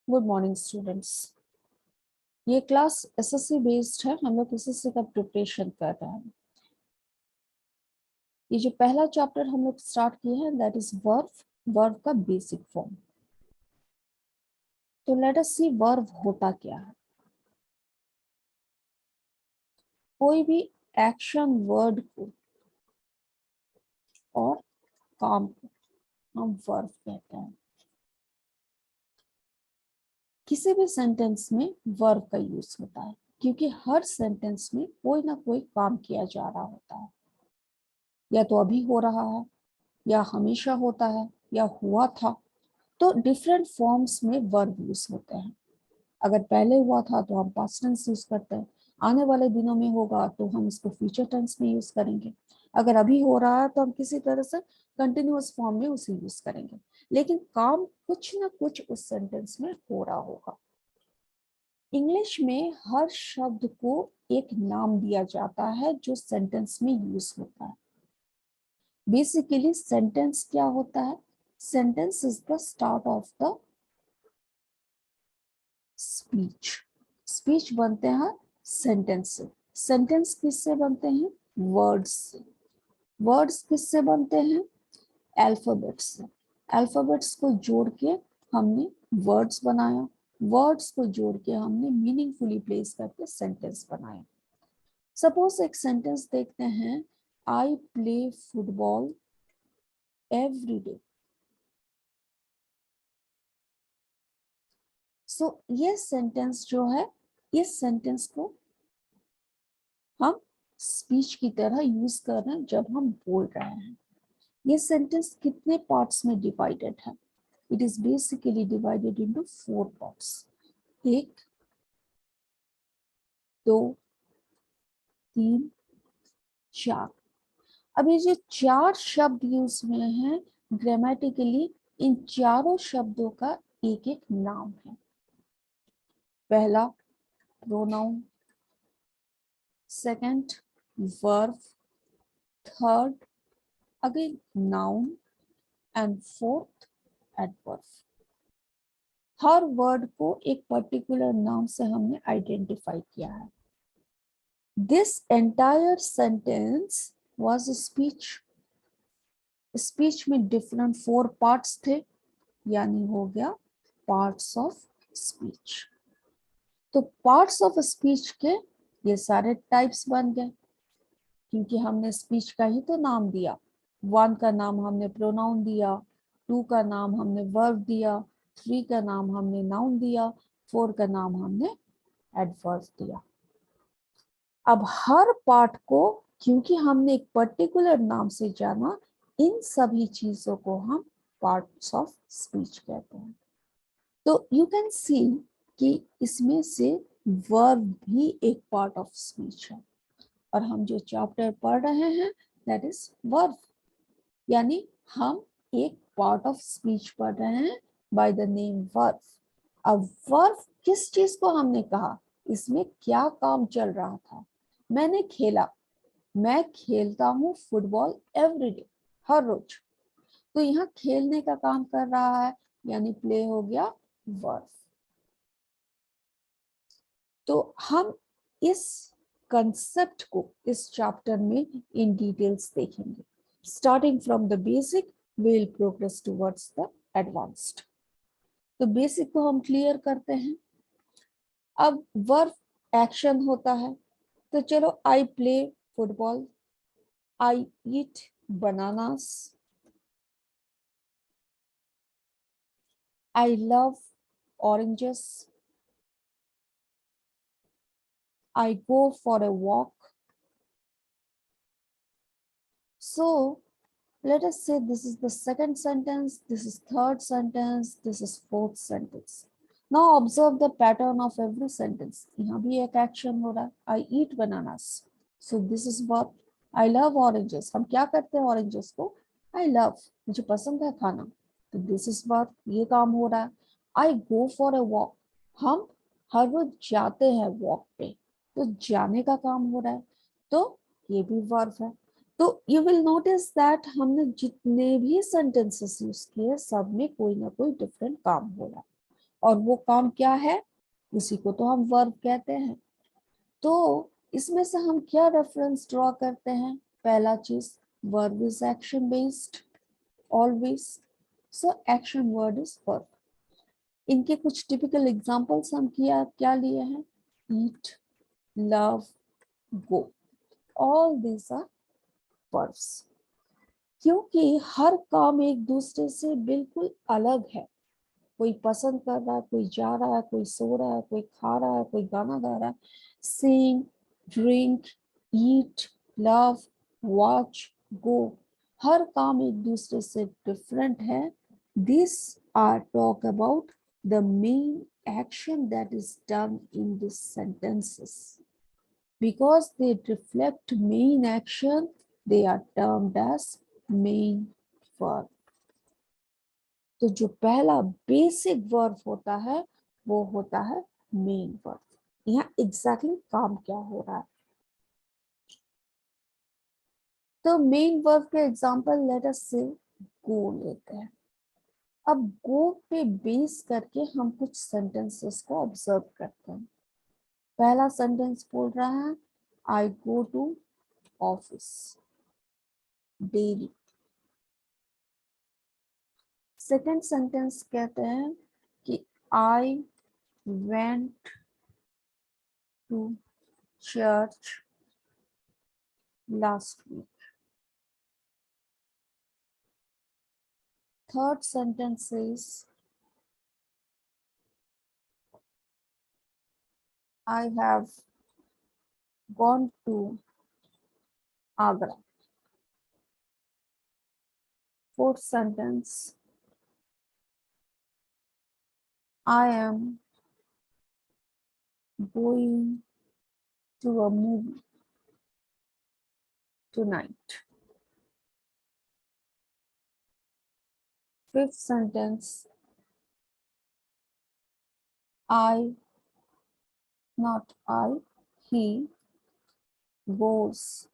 Good morning students. ये class SSC based है। हम लोग एसएससी का प्रिपरेशन कर रहे हैं। ये जो पहला चैप्टर हम लोग स्टार्ट किए हैं दैट इज वर्ब का बेसिक फॉर्म। तो लेट अस सी वर्ब होता क्या है। कोई भी एक्शन वर्ड को और काम को हम वर्ब कहते हैं। किसी भी सेंटेंस में वर्ब का यूज होता है क्योंकि हर सेंटेंस में कोई ना कोई काम किया जा रहा होता है। या तो अभी हो रहा है, या हमेशा होता है, या हुआ था। तो डिफरेंट फॉर्म्स में वर्ब यूज होते हैं। अगर पहले हुआ था तो हम पास्ट टेंस यूज करते हैं, आने वाले दिनों में होगा तो हम इसको फ्यूचर टेंस में यूज करेंगे। अगर अभी हो रहा है तो हम किसी तरह से कंटिन्यूअस फॉर्म में उसे यूज करेंगे। लेकिन काम कुछ ना कुछ उस सेंटेंस में हो रहा होगा। इंग्लिश में हर शब्द को एक नाम दिया जाता है जो सेंटेंस में यूज होता है। बेसिकली सेंटेंस क्या होता है? Sentence is the start of the speech. Speech बनते हैं सेंटेंस से। सेंटेंस किससे बनते हैं? वर्ड्स से। वर्ड्स किससे बनते हैं? अल्फाबेट्स से। अल्फाबेट्स को जोड़ के हमने वर्ड्स बनाया। वर्ड्स को जोड़ के हमने मीनिंगफुली प्लेस करके सेंटेंस बनाया। सपोज एक सेंटेंस देखते हैं, I play football every day. So ये सेंटेंस जो है, इस सेंटेंस को हम स्पीच की तरह यूज कर रहे हैं जब हम बोल रहे हैं। ये सेंटेंस कितने पार्ट्स में डिवाइडेड है? It is basically divided into 4 parts. 1, 2, 3, 4। अब ये जो 4 शब्द यूज हुए हैं ग्रामेटिकली, इन चारों शब्दों का एक एक नाम है। पहला pronoun, second verb, third again noun and fourth adverb. Her word को एक पर्टिकुलर नाम से हमने आइडेंटिफाई किया है। This entire sentence was a speech. Speech में डिफरेंट 4 पार्ट्स थे, यानी हो गया पार्ट्स ऑफ स्पीच। तो पार्ट्स ऑफ स्पीच के ये सारे टाइप्स बन गए क्योंकि हमने स्पीच का ही तो नाम दिया। 1 का नाम हमने प्रोनाउन दिया, 2 का नाम हमने वर्ब दिया, 3 का नाम हमने नाउन दिया, 4 का नाम हमने एडवर्ब दिया। अब हर पार्ट को क्योंकि हमने एक पर्टिकुलर नाम से जाना, इन सभी चीजों को हम पार्ट्स ऑफ स्पीच कहते हैं। तो यू कैन सी कि इसमें से वर्ब भी एक पार्ट ऑफ स्पीच है। और हम जो चैप्टर पढ़ रहे हैं दैट इज वर्ब, यानी हम एक पार्ट ऑफ स्पीच पढ़ रहे हैं बाय द नेम वर्ब। अब वर्ब किस चीज को हमने कहा? इसमें क्या काम चल रहा था? मैंने खेला, मैं खेलता हूँ फुटबॉल एवरीडे, हर रोज। तो यहाँ खेलने का काम कर रहा है, यानी प्ले हो गया वर्ब। तो हम इस कंसेप्ट को इस चैप्टर में इन डिटेल्स देखेंगे। Starting from the basic we will progress towards the advanced. तो बेसिक को हम क्लियर करते हैं। अब वर्ब एक्शन होता है, तो चलो आई play football, I eat bananas, I love oranges, I go for a walk. So let us say this is the second sentence, this is third sentence, this is fourth sentence. Now observe the pattern of every sentence. यहाँ भी एक action हो रहा है, I eat bananas. So this is verb. I love oranges. हम क्या करते हैं oranges को? I love, मुझे पसंद है खाना। तो this is verb, ये काम हो रहा है। I go for a walk. हम हर रोज जाते हैं वॉक पे, तो जाने का काम हो रहा है, तो ये भी वर्ब है। तो यू विल नोटिस दैट हमने जितने भी सेंटेंसेस यूज किए सब में कोई ना कोई डिफरेंट काम हो रहा है। और वो काम क्या है, उसी को तो हम वर्ब कहते हैं। तो इसमें से हम क्या रेफरेंस ड्रॉ करते हैं, पहला चीज verb is action based always, so action word is verb. इनके कुछ टिपिकल एग्जांपल्स हम क्या लिए हैं, eat, love, go, all these are verbs. क्योंकि हर काम एक दूसरे से बिल्कुल अलग है, कोई पसंद कर रहा है, कोई जा रहा है, कोई सो रहा है, कोई खा रहा है, कोई गाना गा रहा है, sing, drink, eat, love, watch, go, हर काम एक दूसरे से डिफरेंट है। This are talk about the main action that is done in these sentences. Because they reflect main action, they are termed as main verb. तो जो पहला basic verb होता है वो होता है मेन वर्ब। यहाँ एग्जैक्टली काम क्या हो रहा है, तो मेन वर्ब के एग्जांपल लेट अस से गो लेते हैं। अब गो पे बेस करके हम कुछ सेंटेंसेस को ऑब्जर्व करते हैं। पहला सेंटेंस बोल रहा है I go to office daily. Second sentence कहते हैं कि I went to church last week. Third sentence is I have gone to Agra. Fourth sentence, I am going to a movie tonight. Fifth sentence, he goes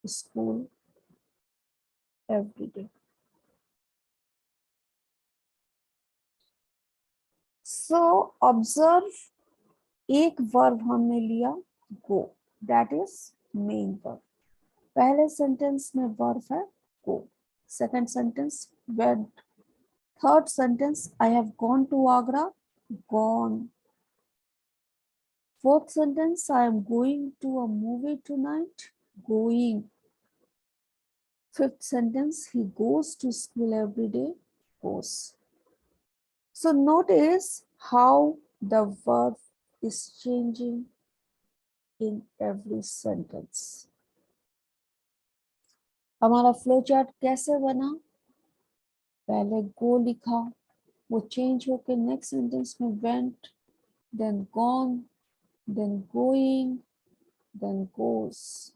to school every day. So observe, एक verb हमने लिया go, that is main verb. पहले sentence में verb है go, second sentence went, third sentence I have gone to Agra, gone. Fourth sentence, I am going to a movie tonight, going. Fifth sentence, he goes to school every day, goes. So notice how the verb is changing in every sentence. हमारा flow chart कैसे बना, पहले go लिखा, वो change होके next sentence में went, then gone, then going, then goes.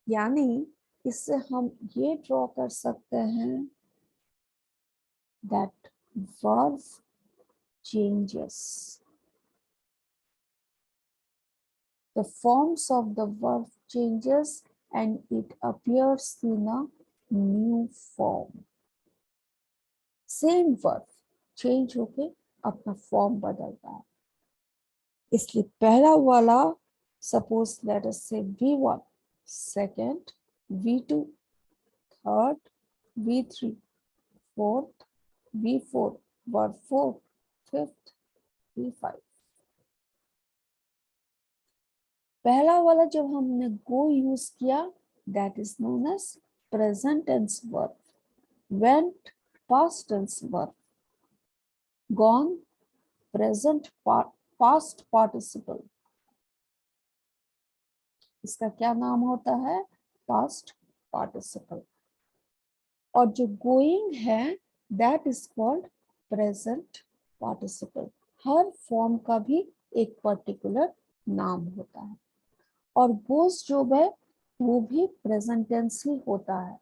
यानी इससे हम ये ड्रॉ कर सकते हैं that verb changes. The forms of the verb changes and it appears in a new form. Same verb change होके अपना फॉर्म बदलता है, इसलिए पहला वाला suppose let us say V1, second V2, third V3, fourth V4, verb 4, fifth V5। पहला वाला जब हमने गो यूज किया that is known as present tense verb, went past tense verb, gone present past participle, इसका क्या नाम होता है, पास्ट पार्टिसिपल। और जो गोइंग है that is called present participle. Her form का भी एक पर्टिकुलर नाम होता है, और गोस जो है वो भी प्रेजेंट टेंस ही होता है,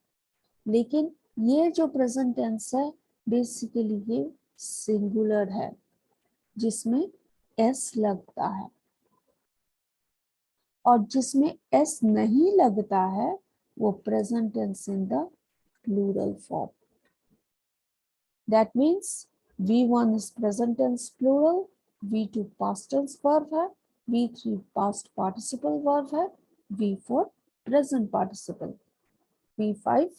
लेकिन ये जो प्रेजेंट टेंस है बेसिकली ये सिंगुलर है जिसमें एस लगता है, और जिसमें एस नहीं लगता है वो present tense in the plural form. That means V1 is present tense plural, V2 past tense verb है, V3 past participle verb है, V4 present participle, V5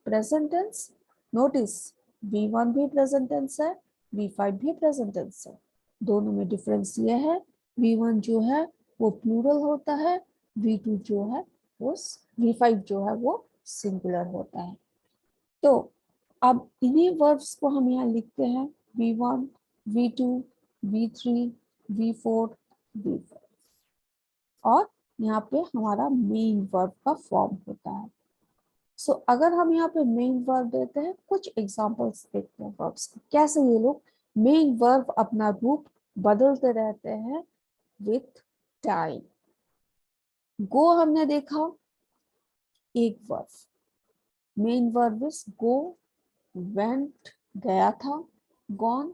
present tense. Notice V1 भी present tense है, V5 भी present tense है. दोनों में difference ये है, V1 जो है वो प्लूरल होता है, V2 जो है वो V5 जो है वो सिंगुलर होता है. तो अब इन्हीं वर्ब्स को हम यहाँ लिखते हैं V1, V2, V3, V4, V5 और यहाँ पे हमारा मेन वर्ब का फॉर्म होता है. सो अगर हम यहाँ पे मेन वर्ब देते हैं, कुछ एग्जांपल्स देखते हैं वर्ब्स के, कैसे ये लोग मेन वर्ब अपना रूप बदलते रहते हैं विथ टाइम. गो हमने देखा एक verb, main verb is go, went गया था, गॉन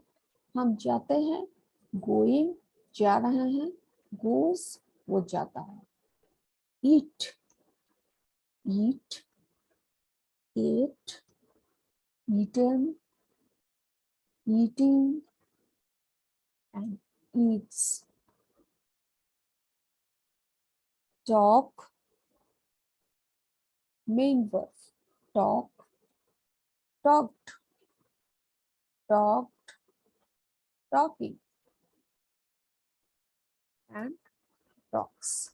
हम जाते हैं, गोइंग जा रहे हैं, गोज वो जाता है, ईट ईट, eight, eaten, eating and eats. Talk, main verb, talk, talked, talked, talking and talks.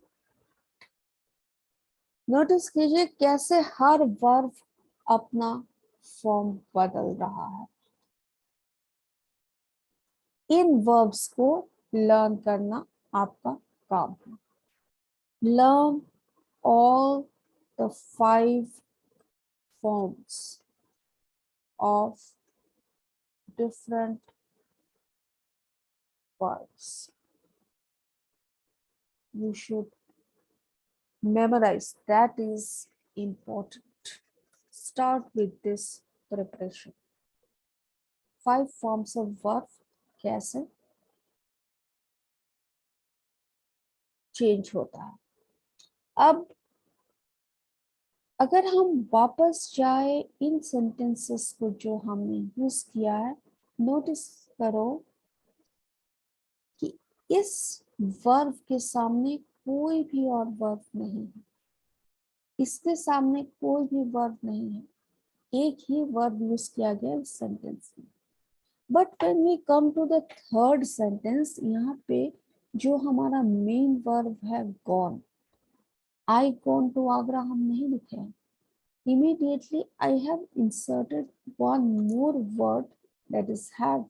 Notice कीजिए कैसे हर वर्ब अपना फॉर्म बदल रहा है. इन वर्ब्स को लर्न करना आपका काम है. Learn all the 5 forms of different verbs. You should memorize, that is important. Start with this preparation. 5 forms of verb कैसे चेंज होता है. अब अगर हम वापस जाए इन सेंटेंसेस को जो हमने यूज किया है, नोटिस करो कि इस वर्ब के सामने कोई भी और वर्ब नहीं है, इसके सामने कोई भी वर्ब नहीं है, एक ही वर्ब यूज किया गया इस सेंटेंस में. But when we come to the third sentence, यहाँ पे जो हमारा मेन वर्ब है gone, I gone to Agra हम नहीं लिखे हैं. Immediately I have inserted one more word, that is have.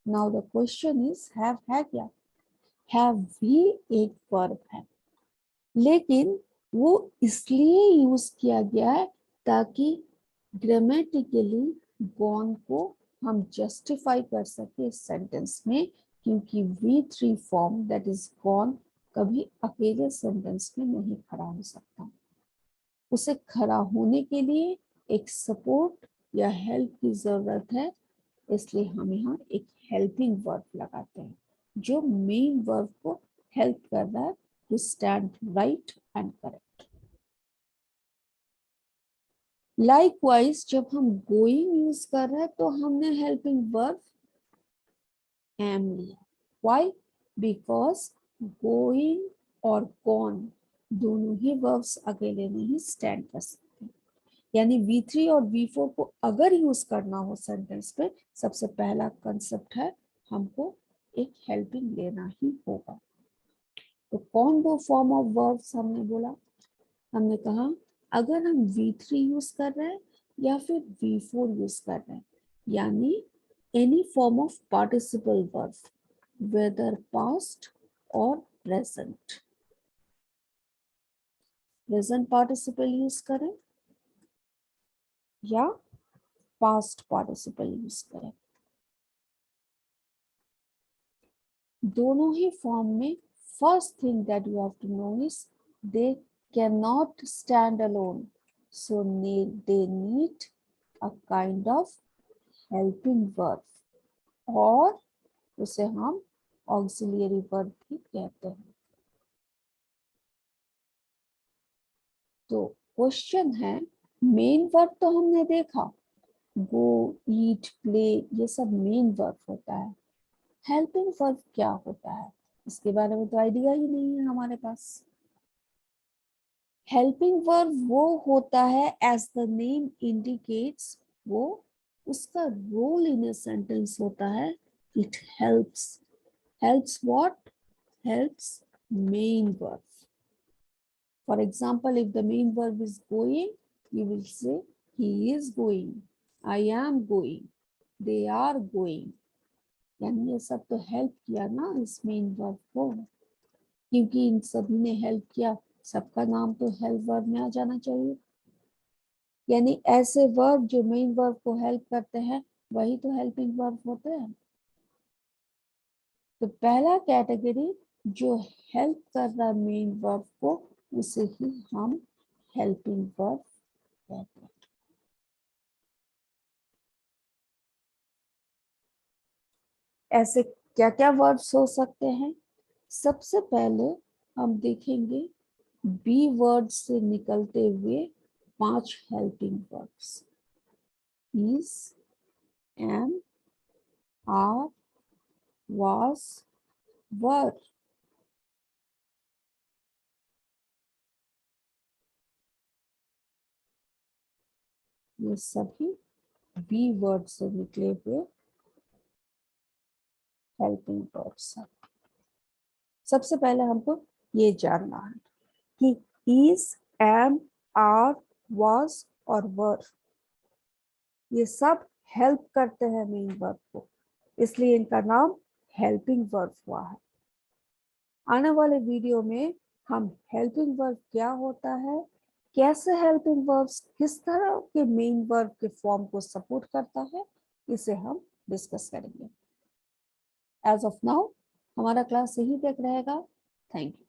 Now the question is have है क्या? Have भी एक वर्ब है, लेकिन वो इसलिए यूज किया गया है ताकि ग्रामेटिकली गॉन को हम जस्टिफाई कर सके इस सेंटेंस में, क्योंकि V3 form that is gone कभी अकेले सेंटेंस में नहीं खड़ा हो सकता. उसे खड़ा होने के लिए एक सपोर्ट या हेल्प की जरूरत है, इसलिए हम यहाँ एक हेल्पिंग वर्ब लगाते हैं जो मेन वर्ब को हेल्प कर रहा है to stand right and correct. Likewise जब हम गोइंग यूज कर रहे हैं तो हमने हेल्पिंग वर्ब एम लिया. व्हाई? बिकॉज गोइंग और गॉन दोनों ही वर्ब्स अकेले नहीं स्टैंड कर सकते. यानी V3 और V4 को अगर यूज करना हो सेंटेंस पे, सबसे पहला कंसेप्ट है हमको एक हेल्पिंग लेना ही होगा. तो कौन दो फॉर्म ऑफ वर्ब्स हमने बोला? हमने कहा अगर हम V3 यूज कर रहे हैं या फिर V4 यूज कर रहे हैं, यानी any form of participle verb, whether past और प्रेजेंट. प्रेजेंट पार्टिसिपल यूज करें या पास्ट पार्टिसिपल यूज करें, दोनों ही फॉर्म में first thing that you have to know is they can not stand alone, so they need a kind of helping verb, और उसे हम ऑक्सिलियरी वर्ब भी कहते हैं. तो क्वेश्चन है मेन वर्ब तो हमने देखा, गो, ईट, प्ले, ये सब मेन वर्ब होता है। हेल्पिंग वर्ब क्या होता है इसके बारे में तो आइडिया ही नहीं है हमारे पास। हेल्पिंग वर्ब वो होता है, एज द नेम इंडिकेट्स, वो उसका रोल इन ए सेंटेंस होता है, it helps. Helps what? Helps main verb. For example, if the main verb is going, you will say he is going, I am going, they are going. यानी ये सब तो help किया ना इस main verb को, क्योंकि इन सभी ने हेल्प किया, सबका नाम तो हेल्प वर्ब में आ जाना चाहिए। यानी ऐसे वर्ब जो मेन वर्ब को हेल्प करते हैं वही तो हेल्पिंग वर्ब होते हैं। तो पहला कैटेगरी जो हेल्प कर रहा है मेन वर्ब को, उसे ही हम हेल्पिंग वर्ब कहते हैं। ऐसे क्या क्या वर्ड्स हो सकते हैं? सबसे पहले हम देखेंगे बी वर्ड से निकलते हुए 5 helping verbs, is, am, are, was, were. ये सभी बी वर्ड से निकले हुए हेल्पिंग वर्ब्स हैं। सबसे पहले हमको ये जानना है कि इज, एम, आर, वाज और वर ये सब हेल्प करते हैं मेन वर्ब को, इसलिए इनका नाम हेल्पिंग वर्ब हुआ है। आने वाले वीडियो में हम हेल्पिंग वर्ब क्या होता है, कैसे हेल्पिंग वर्ब्स किस तरह के मेन वर्ब के फॉर्म को सपोर्ट करता है, इसे हम डिस्कस करेंगे। एज ऑफ नाउ हमारा क्लास यही तक रहेगा। Thank you.